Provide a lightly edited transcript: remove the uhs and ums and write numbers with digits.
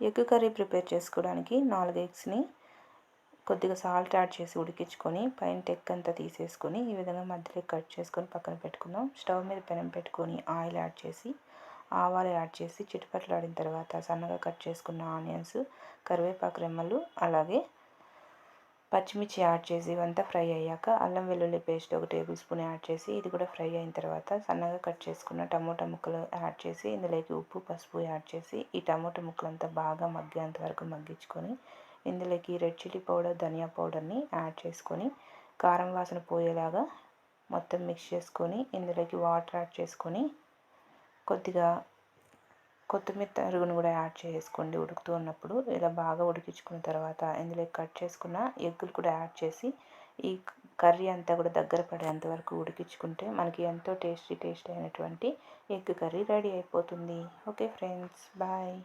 Egg curry prepare చేసుకోవడానికి 4 ఎగ్స్ని కొద్దిగా సాల్ట్ యాడ్ చేసి ఉడికించుకొని పైన టెక్ అంతా తీసేసుకొని ఈ విధంగా మధ్యలో కట్ చేసుకొని పక్కన పెట్టుకుందాం. స్టవ్ మీద పెనం పెట్టుకొని ఆయిల్ యాడ్ చేసి ఆవాలు యాడ్ చేసి చిటపట్లాడిన తర్వాత సన్నగా కట్ చేసుకున్న ఆనియన్స్, కరివేపాకు రెమ్మలు, అలాగే పచ్చిమిర్చి యాడ్ చేసి ఇవంతా ఫ్రై అయ్యాక అల్లం వెల్లుల్లి పేస్ట్ 1 టేబుల్ స్పూన్ యాడ్ చేసి ఇది కూడా ఫ్రై అయిన తర్వాత సన్నగా కట్ చేసుకున్న టమోటా ముక్కలు యాడ్ చేసి ఇందులోకి ఉప్పు, పసుపు యాడ్ చేసి ఈ టమోటా ముక్కలంతా బాగా మగ్గేంత వరకు మగ్గించుకొని ఇందులోకి రెడ్ చిల్లీ పౌడర్, ధనియా పౌడర్ని యాడ్ చేసుకొని కారం వాసన పోయేలాగా మొత్తం మిక్స్ చేసుకొని ఇందులోకి వాటర్ యాడ్ చేసుకొని కొద్దిగా కొత్తిమీర తరుగును కూడా యాడ్ చేసుకోండి ఉడుకుతూ ఉన్నప్పుడు. ఇలా బాగా ఉడికించుకున్న తర్వాత ఇందులో కట్ చేసుకున్న ఎగ్గులు కూడా యాడ్ చేసి ఈ కర్రీ అంతా కూడా దగ్గర పడేంత వరకు ఉడికించుకుంటే మనకి ఎంతో టేస్టీ అయినటువంటి ఎగ్ కర్రీ రెడీ అయిపోతుంది. Okay friends, bye.